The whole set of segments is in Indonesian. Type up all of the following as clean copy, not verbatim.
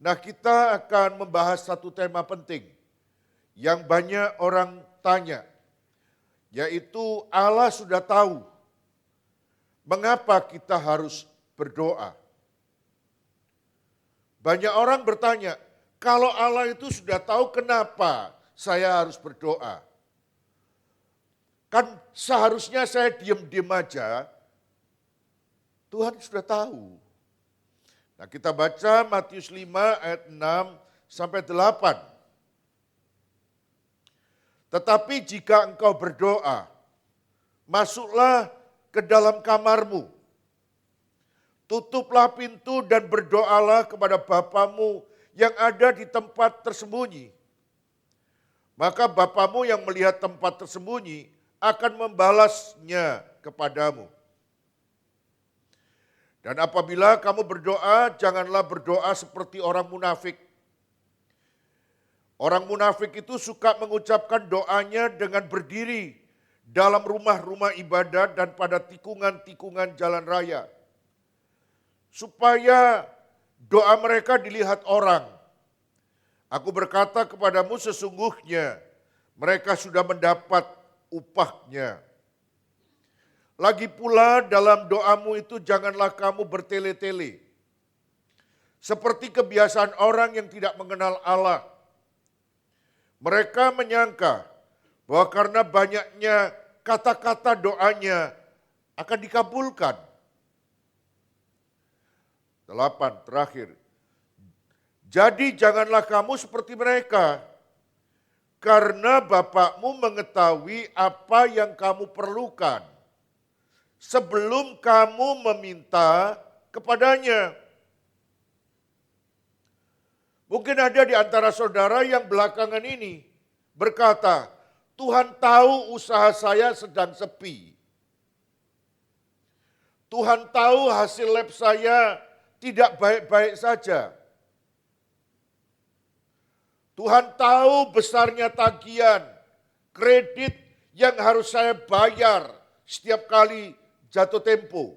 Nah, kita akan membahas satu tema penting yang banyak orang tanya, yaitu Allah sudah tahu mengapa kita harus berdoa. Banyak orang bertanya, kalau Allah itu sudah tahu kenapa saya harus berdoa? Kan seharusnya saya diam-diam aja, Tuhan sudah tahu. Nah, kita baca Matius 5 ayat 6 sampai 8. Tetapi jika engkau berdoa, masuklah ke dalam kamarmu, tutuplah pintu dan berdoalah kepada Bapamu yang ada di tempat tersembunyi. Maka Bapamu yang melihat tempat tersembunyi akan membalasnya kepadamu. Dan apabila kamu berdoa, janganlah berdoa seperti orang munafik. Orang munafik itu suka mengucapkan doanya dengan berdiri dalam rumah-rumah ibadat dan pada tikungan-tikungan jalan raya, supaya doa mereka dilihat orang. Aku berkata kepadamu, sesungguhnya mereka sudah mendapat upahnya. Lagi pula dalam doamu itu janganlah kamu bertele-tele, seperti kebiasaan orang yang tidak mengenal Allah. Mereka menyangka bahwa karena banyaknya kata-kata doanya akan dikabulkan. 8, terakhir. Jadi janganlah kamu seperti mereka, karena Bapakmu mengetahui apa yang kamu perlukan sebelum kamu meminta kepadanya. Mungkin ada di antara saudara yang belakangan ini berkata, Tuhan tahu usaha saya sedang sepi. Tuhan tahu hasil lab saya tidak baik-baik saja. Tuhan tahu besarnya tagihan, kredit yang harus saya bayar setiap kali jatuh tempo.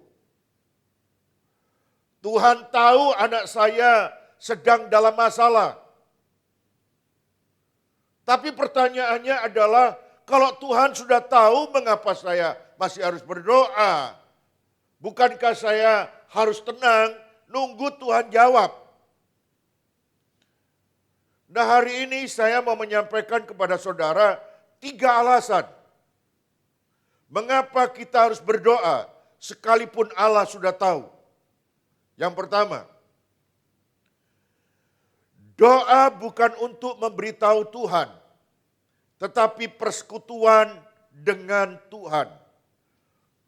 Tuhan tahu anak saya sedang dalam masalah. Tapi pertanyaannya adalah, kalau Tuhan sudah tahu mengapa saya masih harus berdoa? Bukankah saya harus tenang, nunggu Tuhan jawab? Nah, hari ini saya mau menyampaikan kepada saudara 3 alasan mengapa kita harus berdoa sekalipun Allah sudah tahu. Yang pertama, doa bukan untuk memberitahu Tuhan, tetapi persekutuan dengan Tuhan.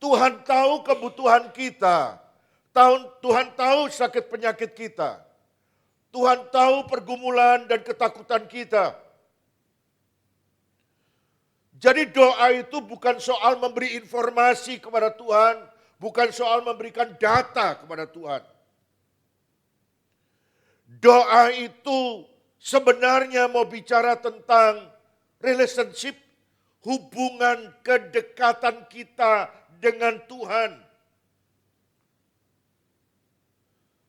Tuhan tahu kebutuhan kita, Tuhan tahu sakit penyakit kita, Tuhan tahu pergumulan dan ketakutan kita. Jadi doa itu bukan soal memberi informasi kepada Tuhan, bukan soal memberikan data kepada Tuhan. Doa itu sebenarnya mau bicara tentang relationship, hubungan kedekatan kita dengan Tuhan.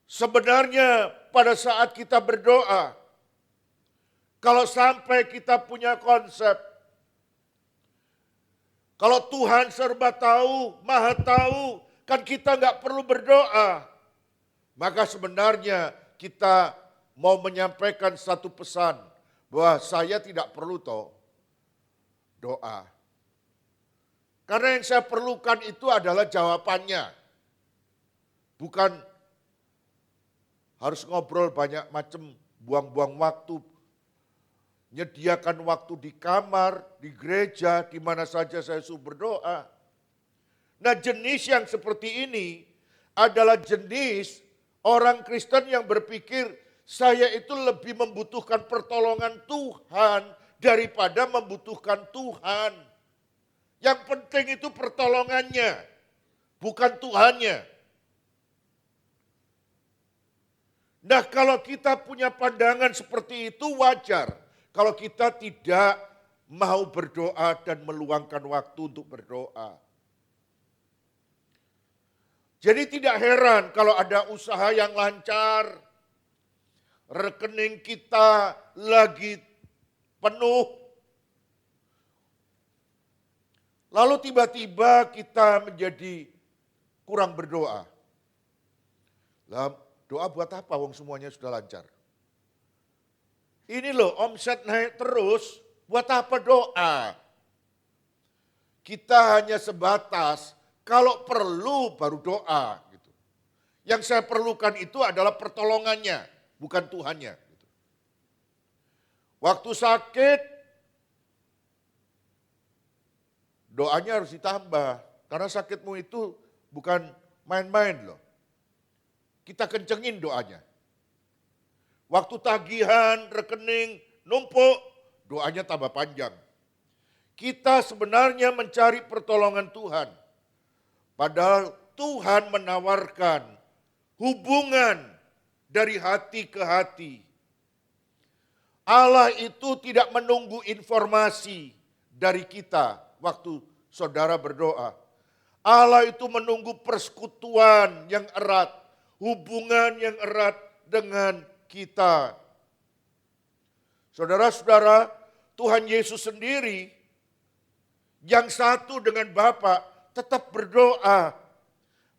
Sebenarnya pada saat kita berdoa, kalau sampai kita punya konsep, kalau Tuhan serba tahu, maha tahu, kan kita nggak perlu berdoa. Maka sebenarnya kita mau menyampaikan satu pesan, bahwa saya tidak perlu doa. Karena yang saya perlukan itu adalah jawabannya. Bukan harus ngobrol banyak macam, buang-buang waktu, nyediakan waktu di kamar, di gereja, di mana saja saya suruh berdoa. Nah, jenis yang seperti ini adalah jenis orang Kristen yang berpikir saya itu lebih membutuhkan pertolongan Tuhan daripada membutuhkan Tuhan. Yang penting itu pertolongannya, bukan Tuhannya. Nah, kalau kita punya pandangan seperti itu wajar. Kalau kita tidak mau berdoa dan meluangkan waktu untuk berdoa. Jadi tidak heran kalau ada usaha yang lancar, rekening kita lagi penuh, lalu tiba-tiba kita menjadi kurang berdoa. Lah, doa buat apa wong semuanya sudah lancar? Ini loh omset naik terus, buat apa doa? Kita hanya sebatas kalau perlu baru doa. Gitu. Yang saya perlukan itu adalah pertolongannya, bukan Tuhannya. Gitu. Waktu sakit, doanya harus ditambah. Karena sakitmu itu bukan main-main loh. Kita kencengin doanya. Waktu tagihan, rekening, numpuk, doanya tambah panjang. Kita sebenarnya mencari pertolongan Tuhan. Padahal Tuhan menawarkan hubungan dari hati ke hati. Allah itu tidak menunggu informasi dari kita waktu saudara berdoa. Allah itu menunggu persekutuan yang erat, hubungan yang erat dengan kita. Saudara-saudara, Tuhan Yesus sendiri yang satu dengan Bapa tetap berdoa.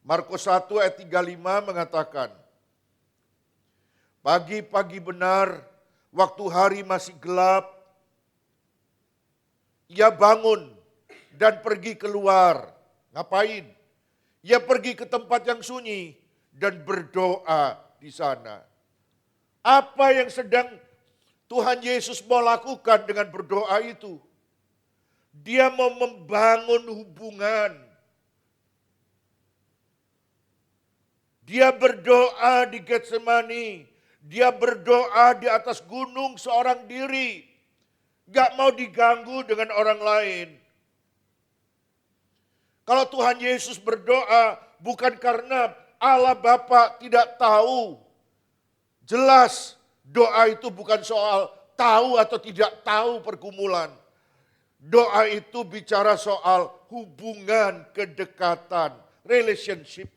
Markus 1 ayat 35 mengatakan, pagi-pagi benar, waktu hari masih gelap, ia bangun dan pergi keluar. Ngapain? Ia pergi ke tempat yang sunyi dan berdoa di sana. Apa yang sedang Tuhan Yesus mau lakukan dengan berdoa itu? Dia mau membangun hubungan. Dia berdoa di Getsemani. Dia berdoa di atas gunung seorang diri. Gak mau diganggu dengan orang lain. Kalau Tuhan Yesus berdoa bukan karena Allah Bapa tidak tahu. Jelas doa itu bukan soal tahu atau tidak tahu pergumulan. Doa itu bicara soal hubungan, kedekatan, relationship.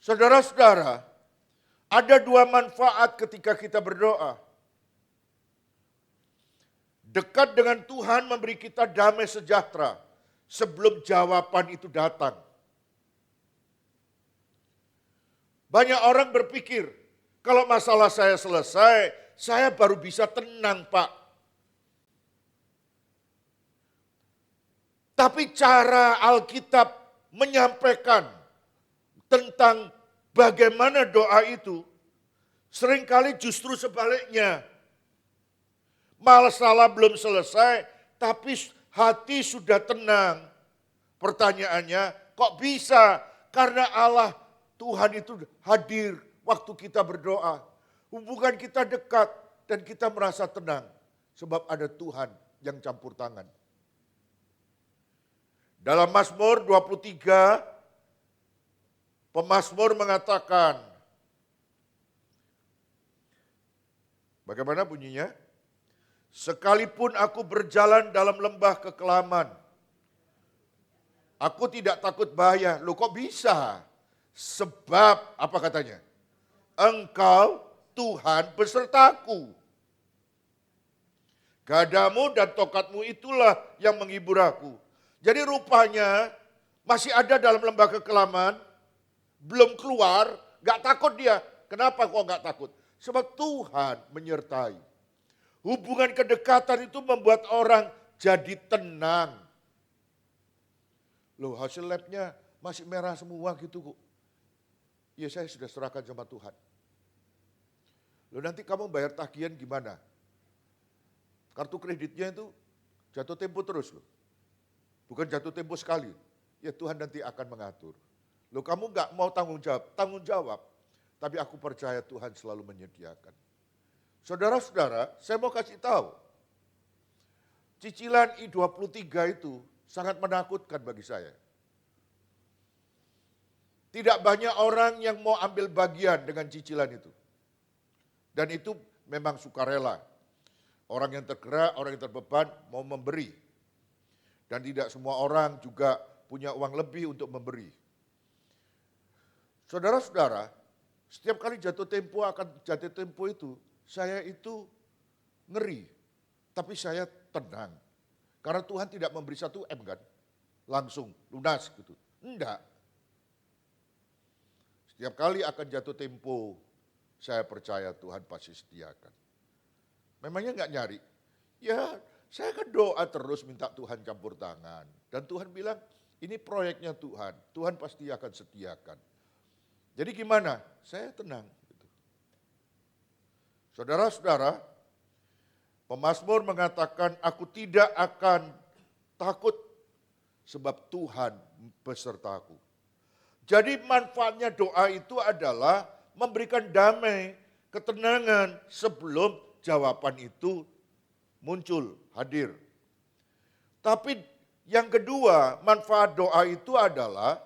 Saudara-saudara, ada dua manfaat ketika kita berdoa. Dekat dengan Tuhan memberi kita damai sejahtera sebelum jawaban itu datang. Banyak orang berpikir, kalau masalah saya selesai, saya baru bisa tenang, Pak. Tapi cara Alkitab menyampaikan tentang bagaimana doa itu, seringkali justru sebaliknya. Masalah belum selesai, tapi hati sudah tenang. Pertanyaannya, kok bisa? Karena Allah Tuhan itu hadir waktu kita berdoa. Hubungan kita dekat dan kita merasa tenang. Sebab ada Tuhan yang campur tangan. Dalam Mazmur 23, pemazmur mengatakan, bagaimana bunyinya? Sekalipun aku berjalan dalam lembah kekelaman, aku tidak takut bahaya. Loh kok bisa? Sebab, apa katanya? Engkau Tuhan besertaku. Gadamu dan tokatmu itulah yang menghibur aku. Jadi rupanya masih ada dalam lembah kekelaman, belum keluar, gak takut dia. Kenapa kok gak takut? Sebab Tuhan menyertai. Hubungan kedekatan itu membuat orang jadi tenang. Loh hasil labnya masih merah semua gitu kok. Ya saya sudah serahkan sama Tuhan. Loh nanti kamu bayar tagihan gimana? Kartu kreditnya itu jatuh tempo terus loh. Bukan jatuh tempo sekali. Ya Tuhan nanti akan mengatur. Loh kamu gak mau tanggung jawab? Tanggung jawab. Tapi aku percaya Tuhan selalu menyediakan. Saudara-saudara, saya mau kasih tahu. Cicilan I-23 itu sangat menakutkan bagi saya. Tidak banyak orang yang mau ambil bagian dengan cicilan itu. Dan itu memang sukarela. Orang yang tergerak, orang yang terbeban mau memberi. Dan tidak semua orang juga punya uang lebih untuk memberi. Saudara-saudara, Setiap kali jatuh tempo itu, saya itu ngeri. Tapi saya tenang. Karena Tuhan tidak memberi 1 M kan. Langsung lunas gitu. Enggak. Setiap kali akan jatuh tempo, saya percaya Tuhan pasti sediakan. Memangnya enggak nyari? Ya, saya kan doa terus minta Tuhan campur tangan. Dan Tuhan bilang, ini proyeknya Tuhan. Tuhan pasti akan sediakan. Jadi gimana? Saya tenang. Saudara-saudara, pemazmur mengatakan, aku tidak akan takut sebab Tuhan besertaku. Jadi manfaatnya doa itu adalah memberikan damai, ketenangan sebelum jawaban itu muncul, hadir. Tapi yang kedua, manfaat doa itu adalah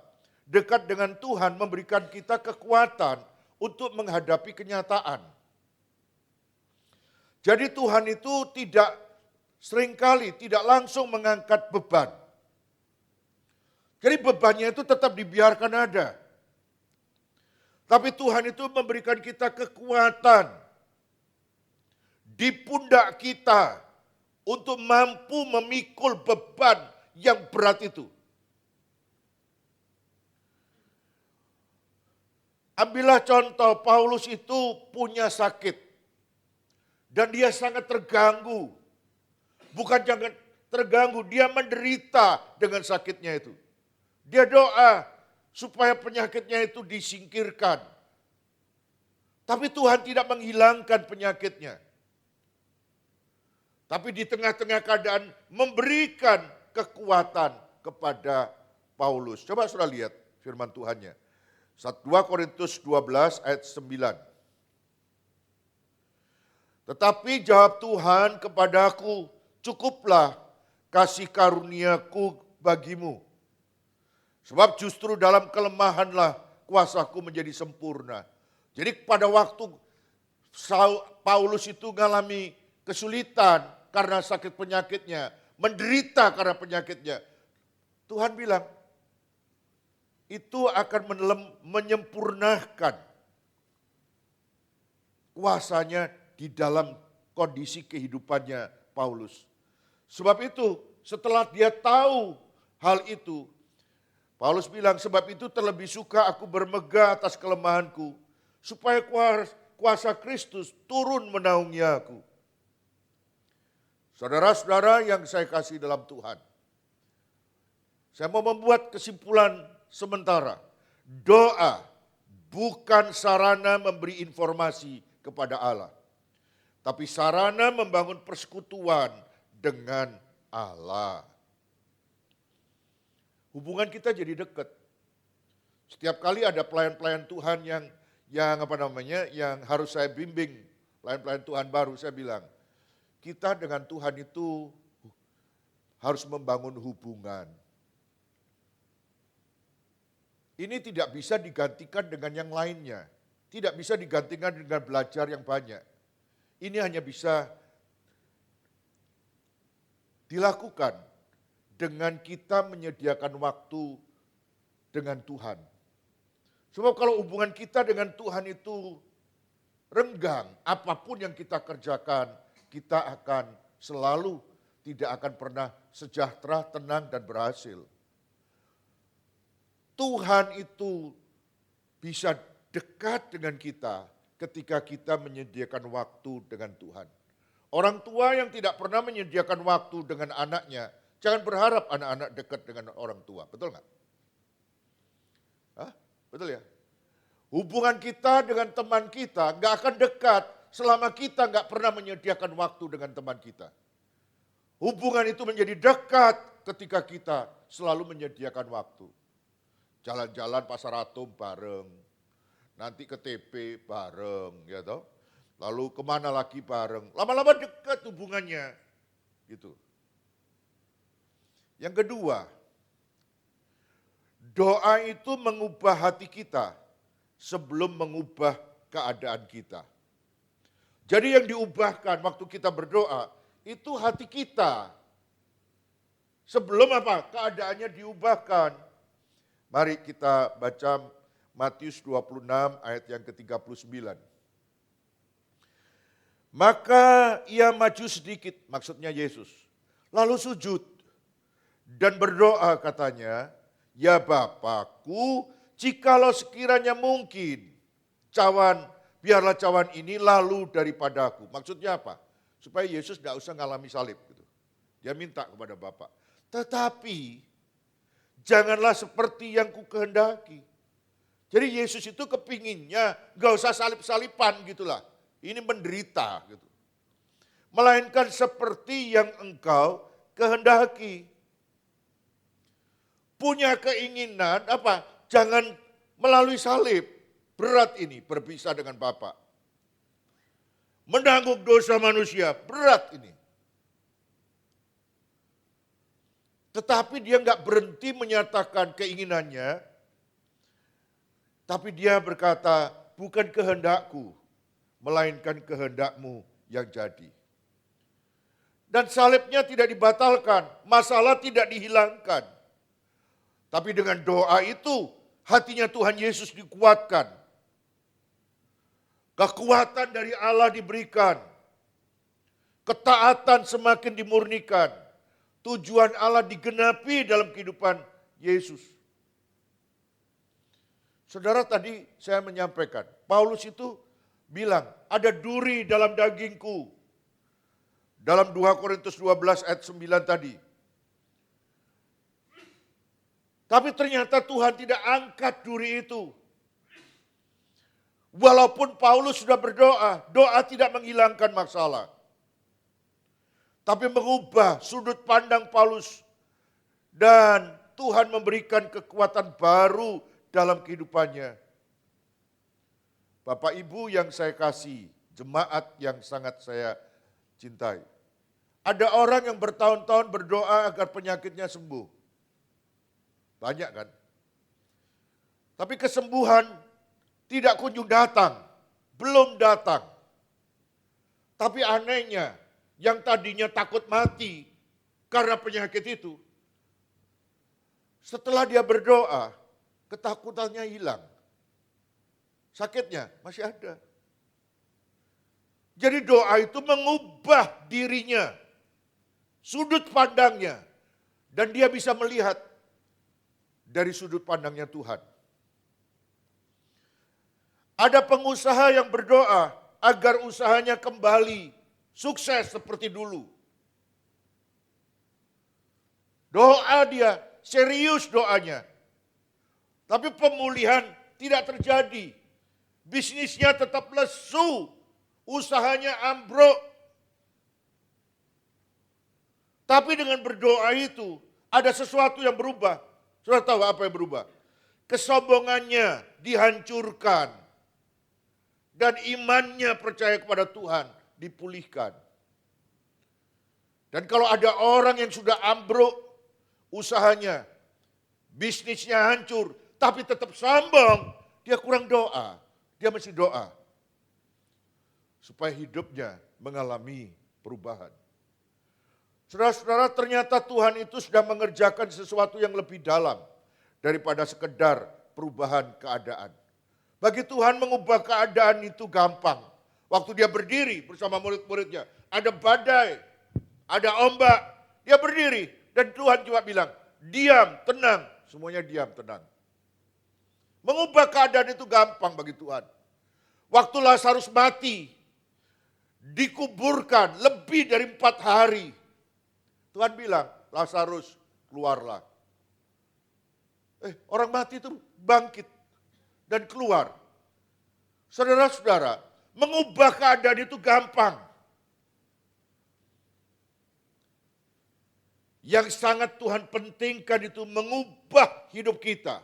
dekat dengan Tuhan memberikan kita kekuatan untuk menghadapi kenyataan. Jadi Tuhan itu seringkali tidak langsung mengangkat beban. Jadi bebannya itu tetap dibiarkan ada. Tapi Tuhan itu memberikan kita kekuatan di pundak kita untuk mampu memikul beban yang berat itu. Ambillah contoh, Paulus itu punya sakit. Dan dia sangat terganggu. Bukan jangan terganggu, dia menderita dengan sakitnya itu. Dia doa supaya penyakitnya itu disingkirkan. Tapi Tuhan tidak menghilangkan penyakitnya. Tapi di tengah-tengah keadaan memberikan kekuatan kepada Paulus. Coba saudara lihat firman Tuhannya. 2 Korintus 12 ayat 9. Tetapi jawab Tuhan kepadaku, cukuplah kasih karuniaku bagimu. Sebab justru dalam kelemahanlah kuasaku menjadi sempurna. Jadi pada waktu Paulus itu mengalami kesulitan karena sakit penyakitnya, menderita karena penyakitnya. Tuhan bilang, itu akan menyempurnakan kuasanya di dalam kondisi kehidupannya Paulus. Sebab itu setelah dia tahu hal itu, Paulus bilang, sebab itu terlebih suka aku bermegah atas kelemahanku, supaya kuasa Kristus turun menaungi aku. Saudara-saudara yang saya kasih dalam Tuhan, saya mau membuat kesimpulan sementara. Doa bukan sarana memberi informasi kepada Allah, tapi sarana membangun persekutuan dengan Allah. Hubungan kita jadi dekat. Setiap kali ada pelayan-pelayan Tuhan yang harus saya bimbing, pelayan-pelayan Tuhan baru, saya bilang, kita dengan Tuhan itu harus membangun hubungan. Ini tidak bisa digantikan dengan yang lainnya. Tidak bisa digantikan dengan belajar yang banyak. Ini hanya bisa dilakukan dengan kita menyediakan waktu dengan Tuhan. Sebab kalau hubungan kita dengan Tuhan itu renggang, apapun yang kita kerjakan, kita akan selalu tidak akan pernah sejahtera, tenang, dan berhasil. Tuhan itu bisa dekat dengan kita ketika kita menyediakan waktu dengan Tuhan. Orang tua yang tidak pernah menyediakan waktu dengan anaknya, jangan berharap anak-anak dekat dengan orang tua. Betul nggak? Hah? Betul ya? Hubungan kita dengan teman kita nggak akan dekat selama kita nggak pernah menyediakan waktu dengan teman kita. Hubungan itu menjadi dekat ketika kita selalu menyediakan waktu. Jalan-jalan pasar Atom bareng, nanti ke TP bareng, ya toh. Lalu kemana lagi bareng, lama-lama dekat hubungannya, gitu. Yang kedua, doa itu mengubah hati kita sebelum mengubah keadaan kita. Jadi yang diubahkan waktu kita berdoa, itu hati kita. Sebelum apa? Keadaannya diubahkan. Mari kita baca Matius 26 ayat yang ke-39. Maka ia maju sedikit, maksudnya Yesus, lalu sujud dan berdoa katanya, ya Bapakku, jikalau sekiranya mungkin, biarlah cawan ini lalu daripadaku. Maksudnya apa? Supaya Yesus tidak usah ngalami salib. Gitu. Dia minta kepada Bapa. Tetapi janganlah seperti yang ku kehendaki. Jadi Yesus itu kepinginnya gak usah salib-saliban gitulah. Ini menderita gitu. Melainkan seperti yang engkau kehendaki. Punya keinginan apa? Jangan melalui salib. Berat ini berpisah dengan Bapa. Menanggung dosa manusia, berat ini. Tetapi dia nggak berhenti menyatakan keinginannya. Tapi dia berkata, bukan kehendakku, melainkan kehendakmu yang jadi. Dan salibnya tidak dibatalkan, masalah tidak dihilangkan. Tapi dengan doa itu, hatinya Tuhan Yesus dikuatkan. Kekuatan dari Allah diberikan. Ketaatan semakin dimurnikan. Tujuan Allah digenapi dalam kehidupan Yesus. Saudara, tadi saya menyampaikan, Paulus itu bilang, ada duri dalam dagingku. Dalam 2 Korintus 12 ayat 9 tadi. Tapi ternyata Tuhan tidak angkat duri itu. Walaupun Paulus sudah berdoa, doa tidak menghilangkan masalah. Tapi mengubah sudut pandang Paulus. Dan Tuhan memberikan kekuatan baru dalam kehidupannya. Bapak Ibu yang saya kasih, jemaat yang sangat saya cintai. Ada orang yang bertahun-tahun berdoa agar penyakitnya sembuh. Banyak kan? Tapi kesembuhan tidak kunjung datang, belum datang. Tapi anehnya, yang tadinya takut mati karena penyakit itu, setelah dia berdoa, ketakutannya hilang. Sakitnya masih ada. Jadi doa itu mengubah dirinya, sudut pandangnya, dan dia bisa melihat dari sudut pandangnya Tuhan. Ada pengusaha yang berdoa agar usahanya kembali sukses seperti dulu. Doa dia, serius doanya. Tapi pemulihan tidak terjadi. Bisnisnya tetap lesu, usahanya ambruk. Tapi dengan berdoa itu ada sesuatu yang berubah. Sudah tahu apa yang berubah? Kesombongannya dihancurkan. Dan imannya percaya kepada Tuhan dipulihkan. Dan kalau ada orang yang sudah ambruk usahanya, bisnisnya hancur, tapi tetap sombong, dia kurang doa. Dia mesti doa. Supaya hidupnya mengalami perubahan. Saudara-saudara, ternyata Tuhan itu sudah mengerjakan sesuatu yang lebih dalam daripada sekedar perubahan keadaan. Bagi Tuhan mengubah keadaan itu gampang. Waktu dia berdiri bersama murid-muridnya, ada badai, ada ombak, dia berdiri dan Tuhan cuma bilang, diam, tenang, semuanya diam, tenang. Mengubah keadaan itu gampang bagi Tuhan. Waktu Lazarus mati, dikuburkan lebih dari 4 hari. Tuhan bilang, Lazarus keluarlah. Orang mati itu bangkit dan keluar. Saudara-saudara, mengubah keadaan itu gampang. Yang sangat Tuhan pentingkan itu mengubah hidup kita.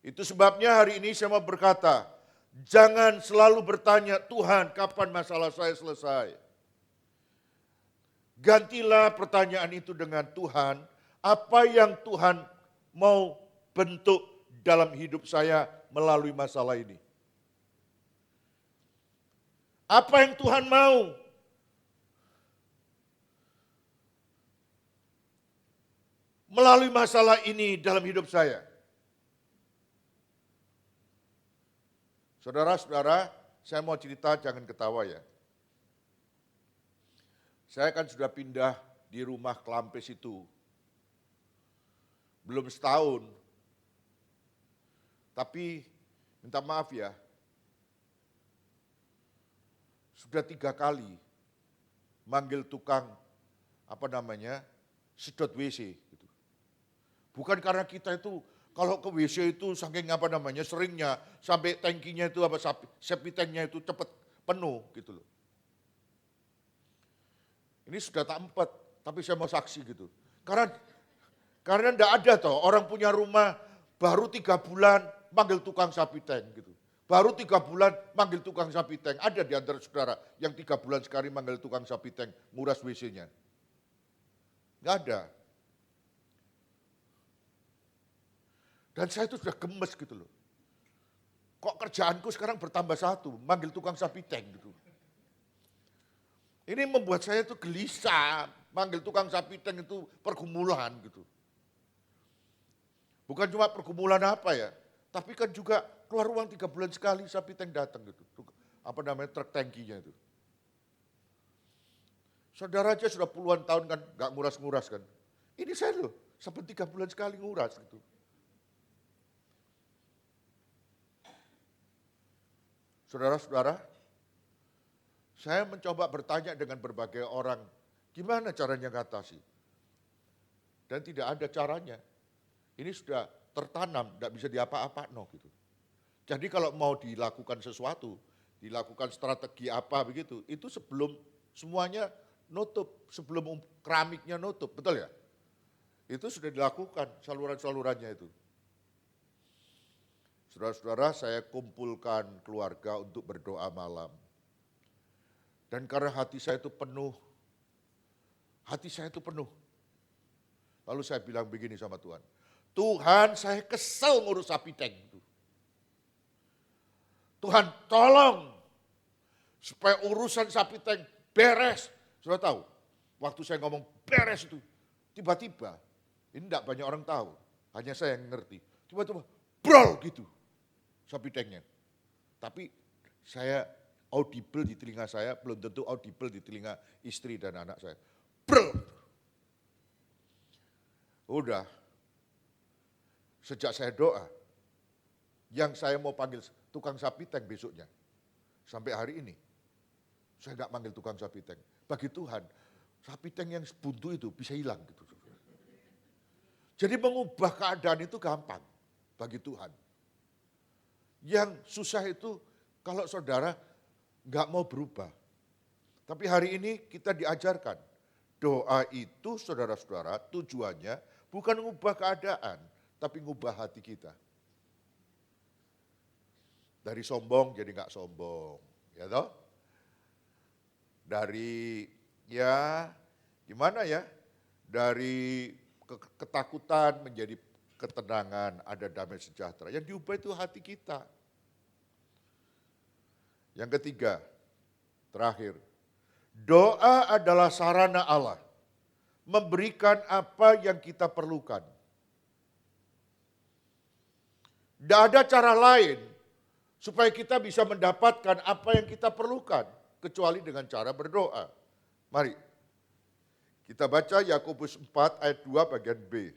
Itu sebabnya hari ini saya mau berkata, jangan selalu bertanya, Tuhan kapan masalah saya selesai? Gantilah pertanyaan itu dengan Tuhan, apa yang Tuhan mau bentuk dalam hidup saya melalui masalah ini? Apa yang Tuhan mau? Melalui masalah ini dalam hidup saya. Saudara-saudara, saya mau cerita, jangan ketawa ya. Saya kan sudah pindah di rumah Kelampis itu. Belum setahun. Tapi minta maaf ya, sudah 3 kali manggil tukang sedot WC gitu. Bukan karena kita itu kalau ke WC itu saking seringnya sampai tangkinya itu septic tanknya itu cepat penuh gitu loh. Ini sudah tak empat, tapi saya mau saksi gitu. Karena enggak ada toh orang punya rumah baru 3 bulan manggil tukang sapi tank gitu. Baru 3 bulan manggil tukang sapi tank. Ada di antara saudara yang 3 bulan sekali manggil tukang sapi tank nguras WC-nya. Enggak ada. Dan saya itu sudah gemes gitu loh. Kok kerjaanku sekarang bertambah 1, manggil tukang sapi tank gitu. Ini membuat saya itu gelisah, manggil tukang sapi tank itu pergumulan gitu. Bukan cuma pergumulan apa ya, tapi kan juga keluar uang 3 bulan sekali sapi tank datang gitu. Truk tangkinya itu. Saudara aja sudah puluhan tahun kan gak nguras-nguras kan. Ini saya loh, sampai 3 bulan sekali nguras gitu. Saudara-saudara, saya mencoba bertanya dengan berbagai orang, gimana caranya ngatasi? Dan tidak ada caranya. Ini sudah tertanam, tidak bisa diapa-apa gitu. Jadi kalau mau dilakukan sesuatu, dilakukan strategi apa begitu, itu sebelum semuanya nutup, sebelum keramiknya nutup, betul ya? Itu sudah dilakukan saluran-salurannya itu. Saudara-saudara, saya kumpulkan keluarga untuk berdoa malam. Dan karena hati saya itu penuh. Lalu saya bilang begini sama Tuhan. Tuhan, saya kesel ngurus sapi tank itu. Tuhan tolong supaya urusan sapi tank beres. Sudah tahu, waktu saya ngomong beres itu, tiba-tiba, ini enggak banyak orang tahu, hanya saya yang ngerti. Tiba-tiba, brol gitu, sapi tanknya. Tapi saya audible di telinga saya, belum tentu audible di telinga istri dan anak saya. Brol. Udah, sejak saya doa, yang saya mau panggil tukang sapi tank besoknya, sampai hari ini, saya nggak panggil tukang sapi tank. Bagi Tuhan, sapi tank yang buntu itu bisa hilang gitu. Jadi mengubah keadaan itu gampang bagi Tuhan. Yang susah itu kalau saudara nggak mau berubah. Tapi hari ini kita diajarkan, doa itu saudara-saudara tujuannya bukan mengubah keadaan, tapi mengubah hati kita. Dari sombong jadi nggak sombong, ya toh? Dari dari ketakutan menjadi ketenangan, ada damai sejahtera. Yang diubah itu hati kita. Yang ketiga, terakhir, doa adalah sarana Allah memberikan apa yang kita perlukan. Tidak ada cara lain supaya kita bisa mendapatkan apa yang kita perlukan, kecuali dengan cara berdoa. Mari, kita baca Yakobus 4 ayat 2 bagian B.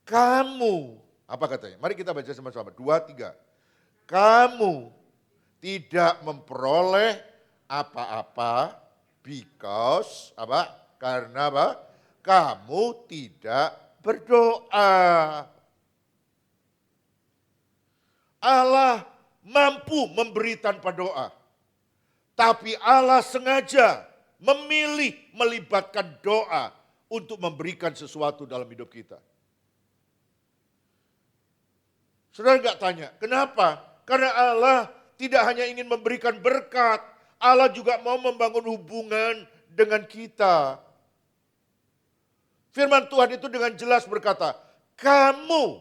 Kamu, apa katanya? Mari kita baca sama-sama, 2, 3. Kamu tidak memperoleh apa-apa because karena kamu tidak berdoa. Allah mampu memberi tanpa doa. Tapi Allah sengaja memilih melibatkan doa untuk memberikan sesuatu dalam hidup kita. Saudara enggak tanya, kenapa? Karena Allah tidak hanya ingin memberikan berkat, Allah juga mau membangun hubungan dengan kita. Firman Tuhan itu dengan jelas berkata, kamu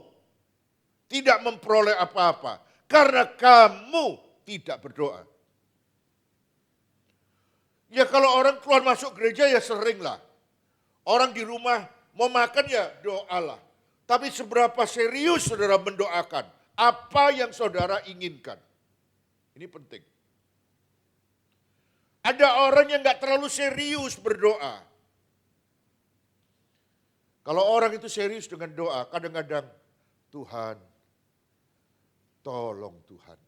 tidak memperoleh apa-apa karena kamu tidak berdoa. Ya kalau orang keluar masuk gereja ya sering lah. Orang di rumah mau makan ya doalah. Tapi seberapa serius saudara mendoakan apa yang saudara inginkan. Ini penting. Ada orang yang gak terlalu serius berdoa. Kalau orang itu serius dengan doa, kadang-kadang, Tuhan, tolong Tuhan.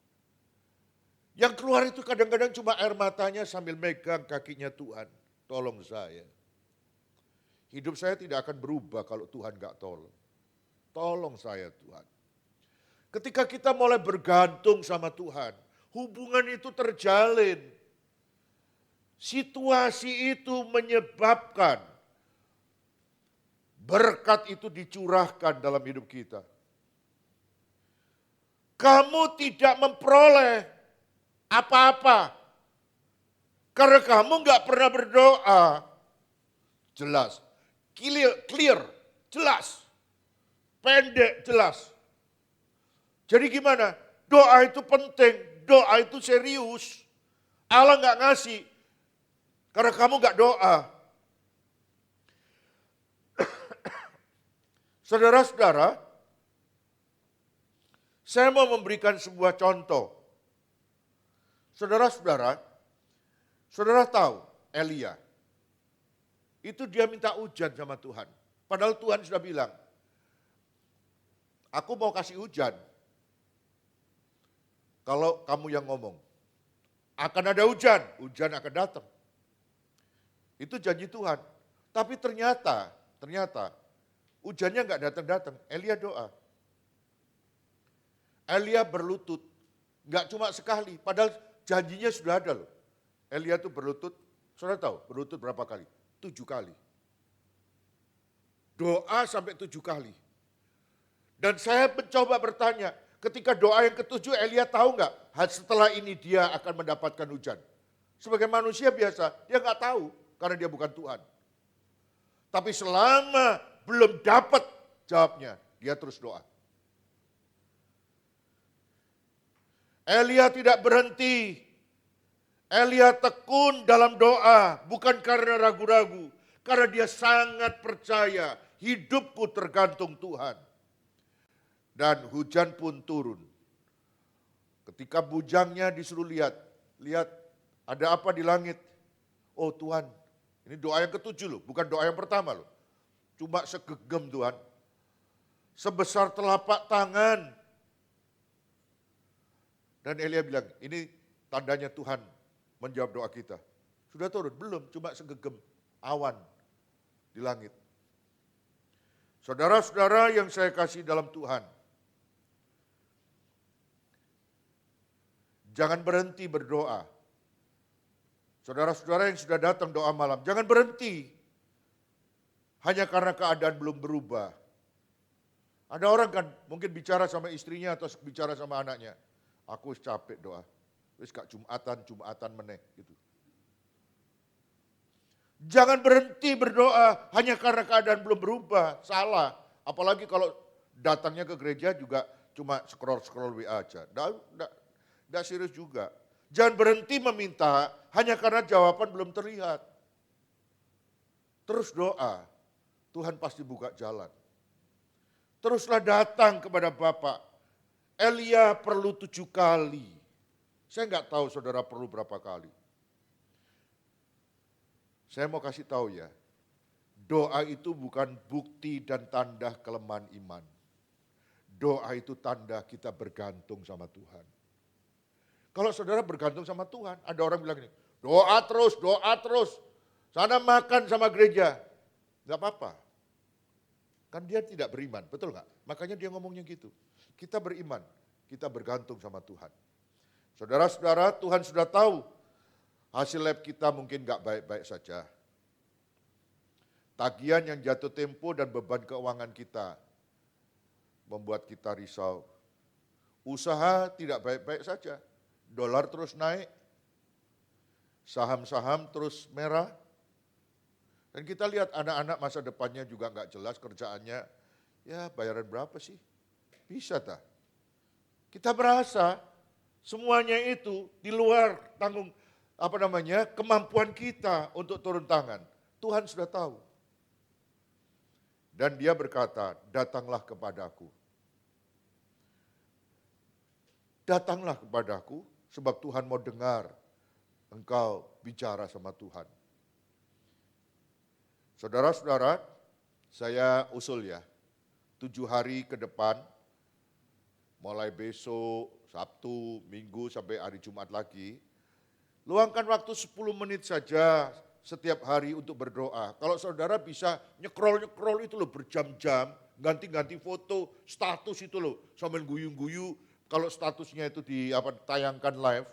Yang keluar itu kadang-kadang cuma air matanya sambil megang kakinya Tuhan. Tolong saya. Hidup saya tidak akan berubah kalau Tuhan gak tolong. Tolong saya Tuhan. Ketika kita mulai bergantung sama Tuhan, hubungan itu terjalin. Situasi itu menyebabkan berkat itu dicurahkan dalam hidup kita. Kamu tidak memperoleh apa-apa karena kamu nggak pernah berdoa. Jelas, clear, jelas, pendek, jelas. Jadi gimana? Doa itu penting, doa itu serius. Allah nggak ngasih karena kamu nggak doa. Saudara-saudara, saya mau memberikan sebuah contoh. Saudara-saudara, saudara tahu Elia, itu dia minta hujan sama Tuhan. Padahal Tuhan sudah bilang, aku mau kasih hujan. Kalau kamu yang ngomong, akan ada hujan, hujan akan datang. Itu janji Tuhan. Tapi ternyata hujannya nggak datang-datang. Elia doa. Elia berlutut. Nggak cuma sekali, padahal janjinya sudah ada loh. Elia itu berlutut, saudara tahu berlutut berapa kali? 7 kali. Doa sampai 7 kali. Dan saya mencoba bertanya, ketika doa yang ke-7 Elia tahu nggak? Setelah ini dia akan mendapatkan hujan. Sebagai manusia biasa, dia nggak tahu karena dia bukan Tuhan. Tapi selama belum dapat jawabnya, dia terus doa. Elia tidak berhenti. Elia tekun dalam doa, bukan karena ragu-ragu. Karena dia sangat percaya, hidupku tergantung Tuhan. Dan hujan pun turun. Ketika bujangnya disuruh lihat ada apa di langit. Oh Tuhan, ini doa yang ke-7 loh, bukan doa yang pertama loh. Cuma segegem Tuhan. Sebesar telapak tangan. Dan Elia bilang, ini tandanya Tuhan menjawab doa kita. Sudah turun? Belum, cuma segegem awan di langit. Saudara-saudara yang saya kasih dalam Tuhan, jangan berhenti berdoa. Saudara-saudara yang sudah datang doa malam, jangan berhenti. Hanya karena keadaan belum berubah. Ada orang kan mungkin bicara sama istrinya atau bicara sama anaknya. Aku capek doa. Wis gak Jumatan meneh gitu. Jangan berhenti berdoa hanya karena keadaan belum berubah. Salah. Apalagi kalau datangnya ke gereja juga cuma scroll WA aja. Nggak serius juga. Jangan berhenti meminta hanya karena jawaban belum terlihat. Terus doa. Tuhan pasti buka jalan. Teruslah datang kepada Bapak. Elia perlu 7 kali. Saya nggak tahu saudara perlu berapa kali. Saya mau kasih tahu ya. Doa itu bukan bukti dan tanda kelemahan iman. Doa itu tanda kita bergantung sama Tuhan. Kalau saudara bergantung sama Tuhan, ada orang bilang ini, doa terus. Sana makan sama gereja. Gak apa-apa. Kan dia tidak beriman, betul gak? Makanya dia ngomongnya gitu. Kita beriman, kita bergantung sama Tuhan. Saudara-saudara, Tuhan sudah tahu hasil lab kita mungkin gak baik-baik saja. Tagihan yang jatuh tempo dan beban keuangan kita membuat kita risau. Usaha tidak baik-baik saja. Dolar terus naik, saham-saham terus merah. Dan kita lihat anak-anak masa depannya juga nggak jelas kerjaannya. Ya bayaran berapa sih? Bisa tak? Kita merasa semuanya itu di luar kemampuan kita untuk turun tangan. Tuhan sudah tahu. Dan dia berkata, datanglah kepadaku. datanglah kepadaku sebab Tuhan mau dengar engkau bicara sama Tuhan. Saudara-saudara, saya usul ya, 7 hari ke depan, mulai besok, Sabtu, Minggu, sampai hari Jumat lagi, luangkan waktu 10 menit saja setiap hari untuk berdoa. Kalau saudara bisa nyekrol-nyekrol itu loh berjam-jam, ganti-ganti foto, status itu loh, sambil guyu-guyu, kalau statusnya itu tayangkan live,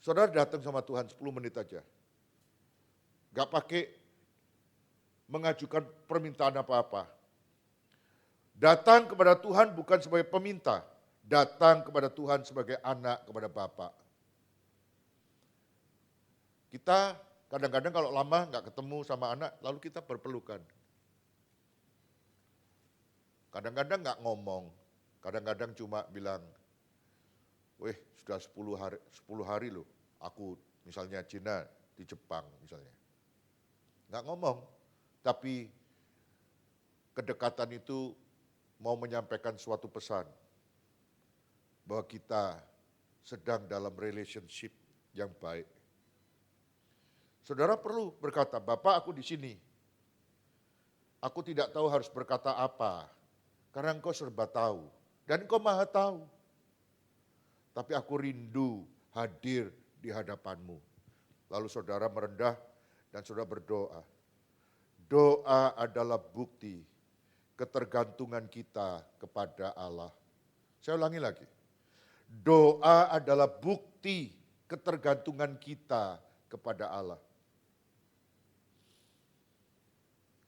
saudara datang sama Tuhan 10 menit aja. Gak pakai mengajukan permintaan apa-apa. Datang kepada Tuhan bukan sebagai peminta, datang kepada Tuhan sebagai anak kepada Bapa. Kita kadang-kadang kalau lama nggak ketemu sama anak, lalu kita berpelukan. Kadang-kadang nggak ngomong, kadang-kadang cuma bilang, weh sudah 10 hari loh, aku misalnya Cina di Jepang misalnya. Nggak ngomong, tapi kedekatan itu mau menyampaikan suatu pesan bahwa kita sedang dalam relationship yang baik. Saudara perlu berkata, Bapak aku di sini. Aku tidak tahu harus berkata apa, karena engkau serba tahu dan engkau maha tahu. Tapi aku rindu hadir di hadapanmu. Lalu saudara merendah dan saudara berdoa. Doa adalah bukti ketergantungan kita kepada Allah. Saya ulangi lagi. Doa adalah bukti ketergantungan kita kepada Allah.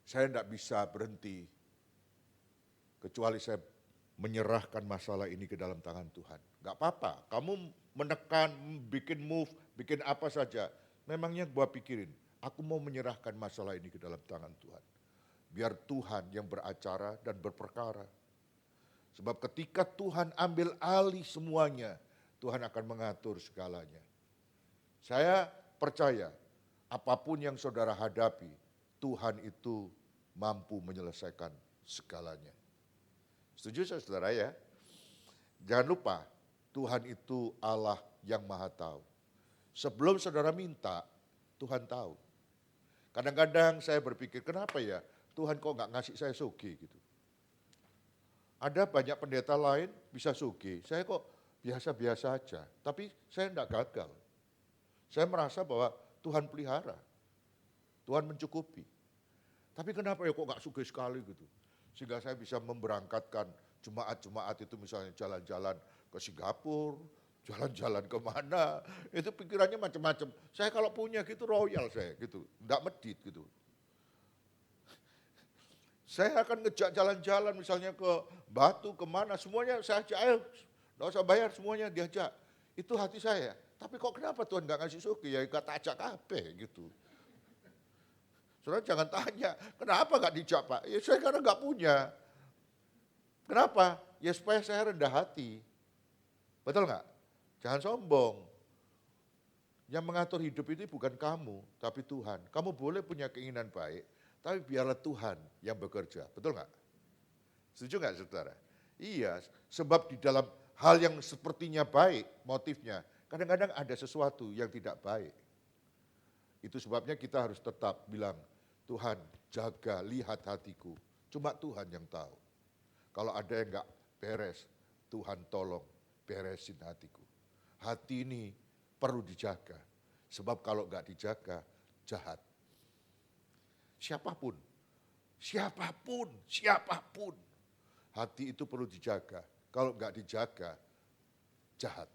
Saya tidak bisa berhenti kecuali saya menyerahkan masalah ini ke dalam tangan Tuhan. Gak apa-apa, kamu menekan, bikin move, bikin apa saja. Memangnya gua pikirin, aku mau menyerahkan masalah ini ke dalam tangan Tuhan. Biar Tuhan yang beracara dan berperkara. Sebab ketika Tuhan ambil alih semuanya, Tuhan akan mengatur segalanya. Saya percaya apapun yang saudara hadapi, Tuhan itu mampu menyelesaikan segalanya. Setuju saudara ya? Jangan lupa, Tuhan itu Allah yang maha tahu. Sebelum saudara minta, Tuhan tahu. Kadang-kadang saya berpikir, kenapa ya Tuhan kok nggak ngasih saya soge gitu. Ada banyak pendeta lain bisa soge, saya kok biasa-biasa aja. Tapi saya tidak gagal. Saya merasa bahwa Tuhan pelihara, Tuhan mencukupi. Tapi kenapa ya kok nggak soge sekali gitu. Sehingga saya bisa memberangkatkan jemaat-jemaat itu misalnya jalan-jalan ke Singapura, jalan-jalan kemana, itu pikirannya macam-macam. Saya kalau punya gitu royal saya gitu, enggak medit gitu. Saya akan ngejak jalan-jalan misalnya ke Batu, kemana, semuanya saya ajak, ayo, enggak usah bayar, semuanya diajak. Itu hati saya. Tapi kok kenapa Tuhan enggak ngasih suki, ya kata ajak kabeh gitu. Saudara jangan tanya, kenapa enggak dijak Pak? Ya saya karena enggak punya. Kenapa? Ya supaya saya rendah hati. Betul enggak? Jangan sombong. Yang mengatur hidup ini bukan kamu, tapi Tuhan. Kamu boleh punya keinginan baik, tapi biarlah Tuhan yang bekerja. Betul enggak? Setuju enggak saudara? Iya, sebab di dalam hal yang sepertinya baik, motifnya, kadang-kadang ada sesuatu yang tidak baik. Itu sebabnya kita harus tetap bilang, Tuhan jaga, lihat hatiku. Cuma Tuhan yang tahu. Kalau ada yang enggak beres, Tuhan tolong beresin hatiku. Hati ini perlu dijaga. Sebab kalau enggak dijaga, jahat. Siapapun, hati itu perlu dijaga. Kalau enggak dijaga, jahat.